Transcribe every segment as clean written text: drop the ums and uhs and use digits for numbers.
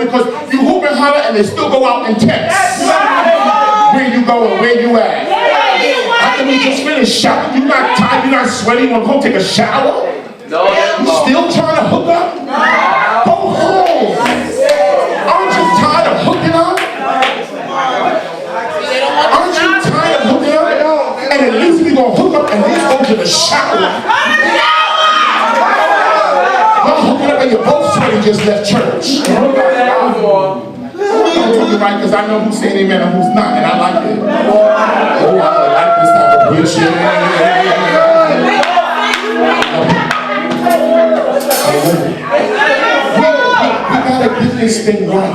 anymore because you hoop and holler and they still go out and text. Where you going? Where you at? How can we just finish shouting? You're not tired, you're not sweaty, you want to go take a shower? No. You still trying to hook up? Go home. Aren't you tired of hooking up? Aren't you tired of hooking up? And at least we're going to hook up and at least go to the shower. Not hooking up and you're both sweaty just left church. I'm doing it right because I know who's saying amen and who's not, and I like it. Oh, I like this type of preaching. We gotta get this thing right.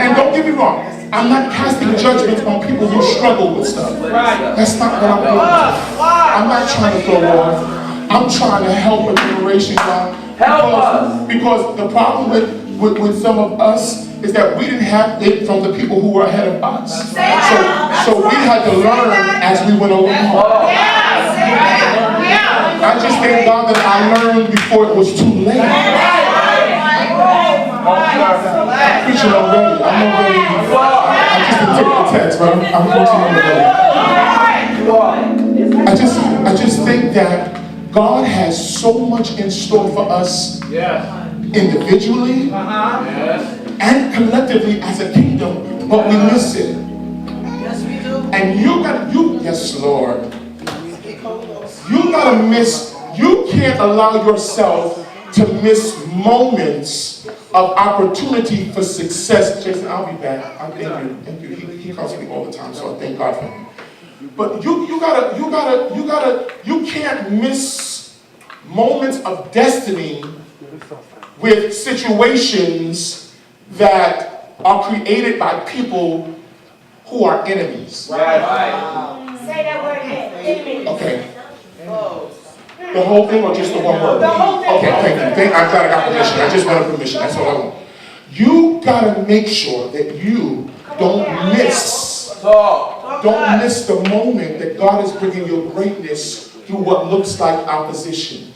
And don't get me wrong, I'm not casting judgment on people who struggle with stuff. That's not what I'm doing. I'm not trying to throw off. I'm trying to help a generation, God. Because the problem with some of us is that we didn't have it from the people who were ahead of us. So we had to learn as we went along. I just thank God that I learned before it was too late. I'm preaching already. I'm already. I just didn't take the text, but I'm preaching already. I just think that God has so much in store for us individually and collectively as a kingdom, but we miss it. And yes, Lord. You can't allow yourself to miss moments of opportunity for success. Jason, I'll be back. Thank you. He comes to me all the time, so I thank God for him. But you can't miss moments of destiny with situations that are created by people who are enemies. Say that word again. Okay. The whole thing or just the one word? The whole thing. Okay, thank you. I'm glad I got permission. I just wanted permission. That's all I want. You gotta make sure that you don't miss the moment that God is bringing your greatness through what looks like opposition.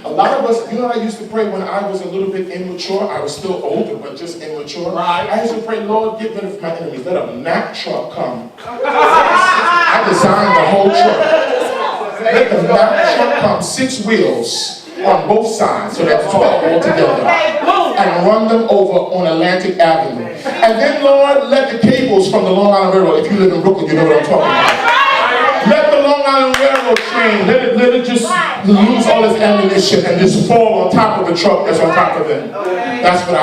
A lot of us, you know what I used to pray when I was a little bit immature? I was still older, but just immature. I used to pray, Lord, get rid of my enemies. Let a Mack truck come. I designed the whole truck. Let the Mack truck come, 6 wheels on both sides, so that's 12 altogether, and run them over on Atlantic Avenue. And then, Lord, let the cables from the Long Island Railroad, if you live in Brooklyn, you know what I'm talking about. Let the Long Island Railroad train, let it just lose all its ammunition and just fall on top of the truck that's on top of them. That's what I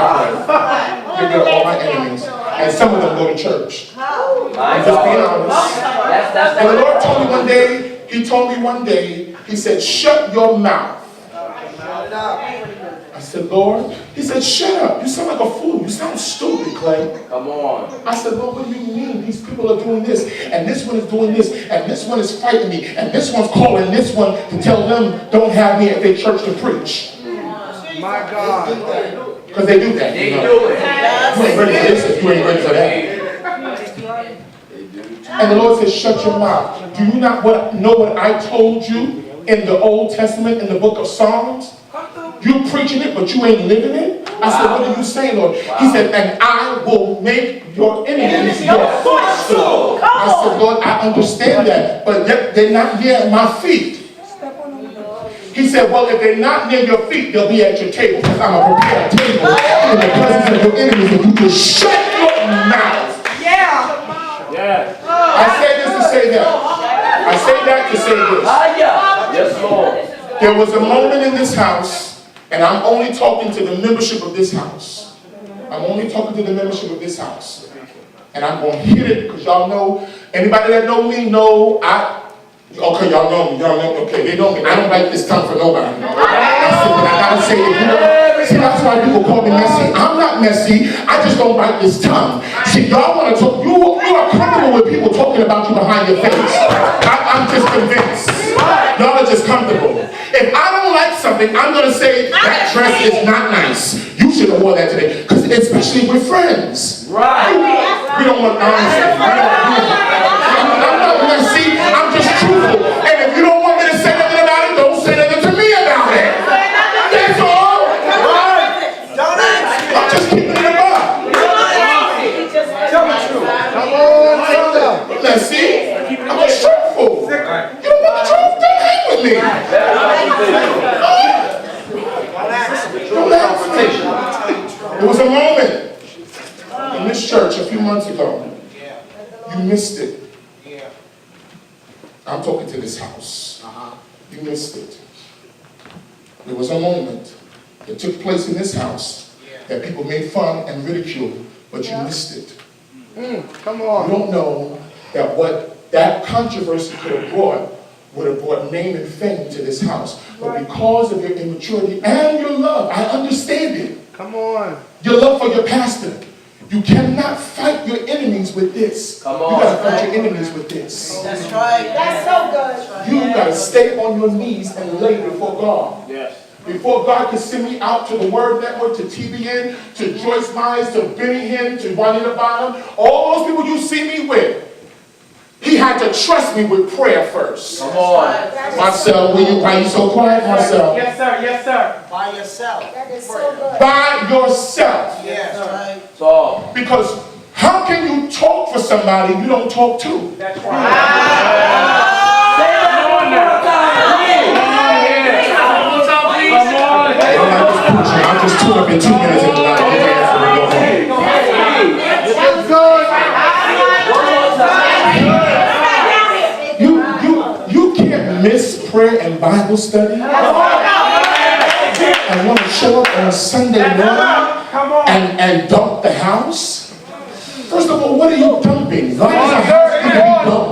pray. Get rid of all my enemies. And some of them go to church. I'm just being honest. And the Lord told me one day, he said, shut your mouth. I said, Lord, he said, shut up. You sound like a fool. You sound stupid, Clay. Come on. I said, Lord, what do you mean? These people are doing this, and this one is doing this, and this one is fighting me, and this one's calling this one to tell them don't have me at their church to preach. My God. Because they do that. They you know. do it. You ain't ready for this if you ain't ready for that. And the Lord says, shut your mouth. Do you not know what I told you in the Old Testament, in the book of Psalms? You preaching it, but you ain't living it? I said, what are you saying, Lord? He said, and I will make your enemies your footstool. I said, Lord, I understand that, but they're not near my feet. He said, well, if they're not near your feet, they'll be at your table, because I'm going to prepare a table in the presence of your enemies, and you just shut your mouth. I say this to say that. I say that to say this. Yes, Lord. There was a moment in this house, and I'm only talking to the membership of this house. I'm only talking to the membership of this house. And I'm going to hit it because y'all know, anybody that know me know okay, y'all know me. Okay, they know me. I don't bite this tongue for nobody. I said, but I got to say, see, that's why people call me messy. I'm not messy. I just don't bite this tongue. See, y'all want to talk, you are comfortable with people talking about you behind your face. I'm just convinced. Y'all are just comfortable. If I don't like something, I'm going to say, that dress is not nice. You should have worn that today. Because especially with friends. Right. We don't want honesty. I'm not messy. I'm just truthful. And if you don't want me to say nothing about it, don't say nothing to me about it. That's all. Right. There was a moment in this church a few months ago. You missed it. I'm talking to this house. You missed it. There was a moment that took place in this house that people made fun and ridiculed, but you missed it. Come on. You don't know that what that controversy could have brought would have brought name and fame to this house. But because of your immaturity and your love, I understand it. Come on. Your love for your pastor. You cannot fight your enemies with this. Come You on. gotta fight your enemies with this. That's right. That's so good. You gotta stay on your knees and lay before God. Yes. Before God could send me out to the Word Network, to TBN, to Joyce Myers, to Benny Hinn, to Juanita Bynum, all those people you see me with, He had to trust me with prayer first. Come on. Marcel, why are you so quiet, Marcel? Yes, sir. Yes, sir. By yourself. That is so good. By yourself. Yes, right. So. Because how can you talk for somebody you don't talk to? That's right. Come on now. I'll just tune up in 2 minutes and You can't miss prayer and Bible study and want to show up on Sunday morning and dump the house. First of all, what are you dumping? God doesn't have to be dumped.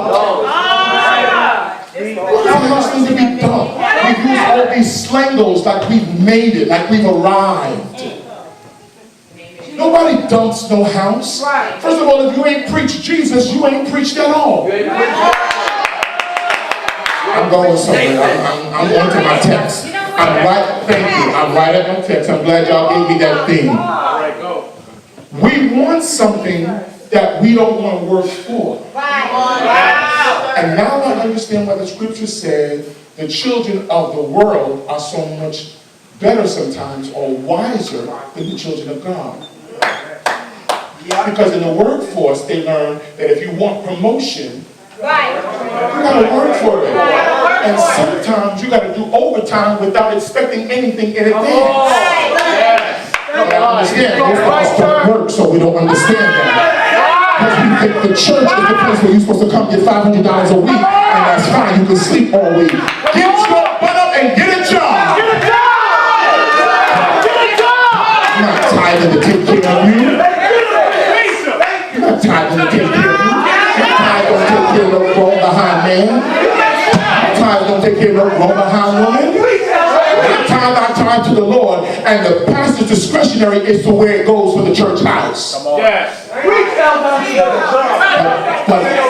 What does the house need to be dumped? We use all these slangos like we've made it, like we've arrived. Nobody dumps no house. First of all, if you ain't preached Jesus, you ain't preached at all. I'm going somewhere. I'm going to my text. Thank you. I'm right at my text. I'm glad y'all gave me that theme. We want something that we don't want to work for. And now I understand why the scripture said the children of the world are so much better sometimes or wiser than the children of God. Because in the workforce, they learn that if you want promotion, you gotta work for it. And sometimes you gotta do overtime without expecting anything in advance. I understand. Most of us don't work, so we don't understand that. Because we think the church is the place where you're supposed to come get $500 a week, and that's fine. You can sleep all week. Get your butt up and get a job. I'm not tithing to take care of you. I'm not tithing to take care of you. Tithe don't take care of no grown behind man. Tithe don't take care of no grown behind woman. I tithe to the Lord, and the pastor's discretionary is to where it goes for the church house. Yes.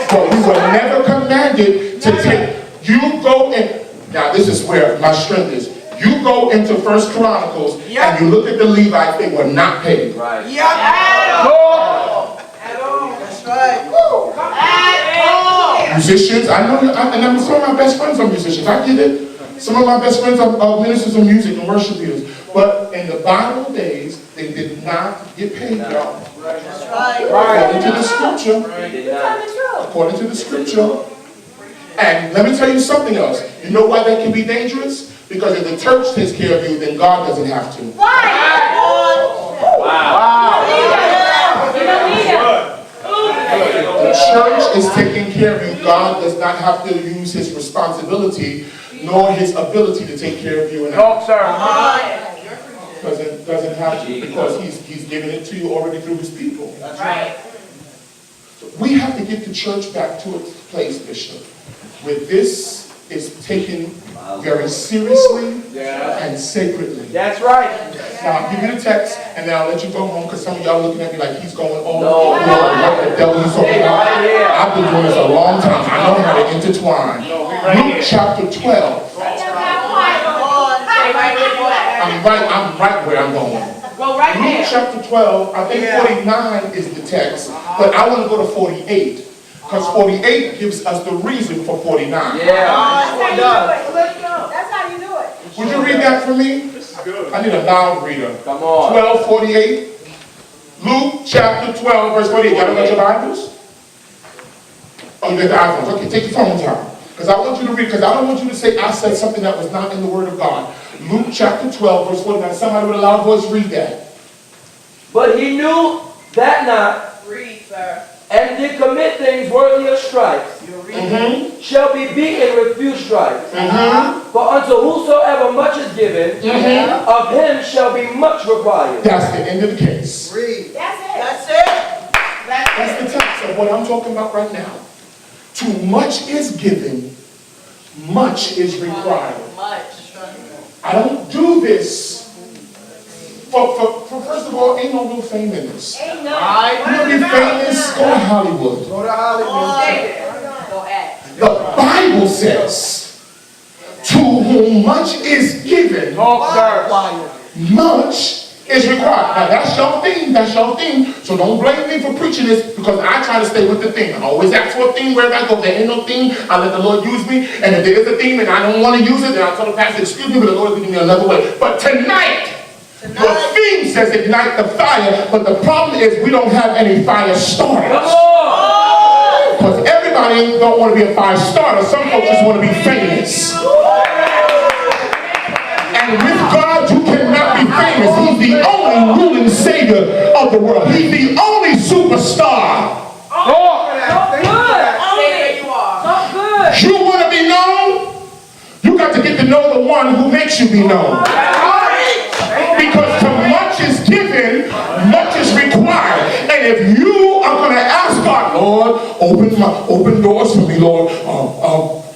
But we were never commanded to take. You go in. Now this is where my strength is. You go into 1 Chronicles and you look at the Levites; they were not paid. Right. That's right. Musicians, I know, and some of my best friends are musicians. I get it. Some of my best friends are ministers of music and worship leaders. But in the Bible days, they did not get paid, y'all. That's right. According to the scripture. They did not. According to the scripture. And let me tell you something else. You know why that can be dangerous? Because if the church takes care of you, then God doesn't have to. The church is taking care of you. God does not have to use his responsibility nor his ability to take care of you. And doesn't have to, because he's giving it to you already through his people. That's right. So we have to get the church back to its place, Bishop, where this is taken very seriously and sacredly. That's right. Now, I'll give you the text, and then I'll let you go home, because some of y'all looking at me like he's going all No. what the devil he's talking about. I've been doing this a long time. I know how to intertwine. Luke chapter 12. I'm right where I'm going. Luke chapter 12, I think 49 is the text, but I want to go to 48. Because 48 gives us the reason for 49. Yeah. That's how you do it. Would you read that for me? I need a loud reader. Come on. 12:48. Luke chapter 12, verse 48. Y'all got your Bibles? Oh, you got the iPhones. Okay, take your phones out. Because I want you to read, because I don't want you to say I said something that was not in the Word of God. Luke chapter 12, verse 49. Somebody with a loud voice read that. But he knew that not, Read, sir. and did commit things worthy of stripes, shall be beaten with few stripes. For unto whosoever much is given, of him shall be much required. That's the end of the case. Read. That's it. That's it. That's the text of what I'm talking about right now. Too much is given, much is required. Much. I don't do this for first of all, ain't no real fame in this. Ain't You no. want to be famous? Go to Hollywood. Go to Hollywood. Go act. The Bible says, to whom much is given, much is required. Now that's your theme, so don't blame me for preaching this because I try to stay with the theme. I always ask for a theme wherever I go. If there ain't no theme, I let the Lord use me. And if there is a theme and I don't want to use it, then I tell the pastor, excuse me, but the Lord is leading me another way. But tonight, your theme says ignite the fire, but the problem is we don't have any fire starters. Because everybody don't want to be a fire starter. Some folks just want to be famous. And with God, you cannot be famous. He's the only ruling savior of the world. He's the only superstar. You want to be known? You got to get to know the one who makes you be known. Because to much is given, much is required. And if you are going to ask God, Lord, open doors for me, Lord.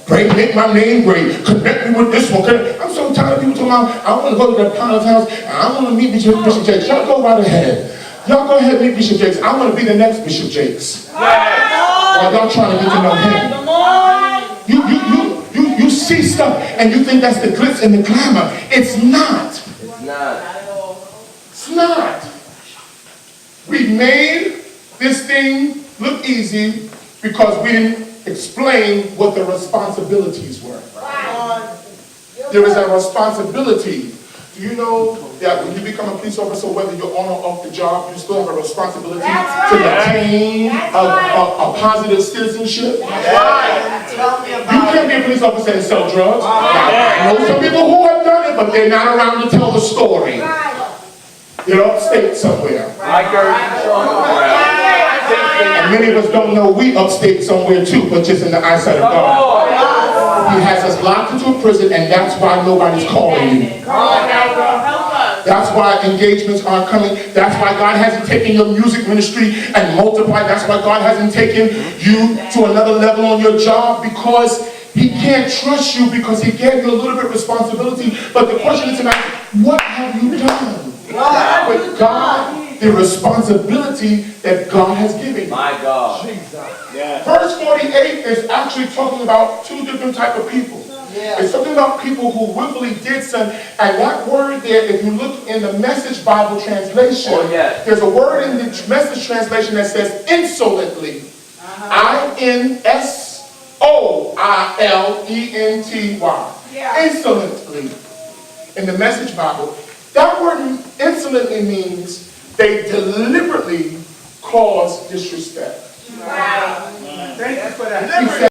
Make my name great. Connect me with this one. I'm so tired of people talking about, I want to go to the Potter's house and I want to meet Bishop Jakes. Y'all go right ahead. Y'all go ahead and meet Bishop Jakes. I want to be the next Bishop Jakes. While y'all trying to get to know him. You see stuff and you think that's the glitz and the glamour. It's not. It's not. We made this thing look easy because we didn't explain what the responsibilities were. There is a responsibility. Do you know that when you become a police officer, whether you're on or off the job, you still have a responsibility to maintain a positive citizenship? You can't be a police officer and sell drugs. I know some people who have done it, but they're not around to tell the story. They're upstate somewhere. And many of us don't know we upstate somewhere too, but just in the eyesight of God. He has us locked into a prison, and that's why nobody's calling you. That's why engagements aren't coming. That's why God hasn't taken your music ministry and multiplied. That's why God hasn't taken you to another level on your job, because He can't trust you, because He gave you a little bit of responsibility. But the question is tonight, what have you done with God, the responsibility that God has given you? My God. Verse 48 is actually talking about two different type of people. It's talking about people who willfully did sin. And that word there, if you look in the Message Bible translation, there's a word in the Message translation that says insolently. I-N-S-O-I-L-E-N-T-Y. Insolently. In the Message Bible. That word insolently means they deliberately cause disrespect. Thank you for that. He said,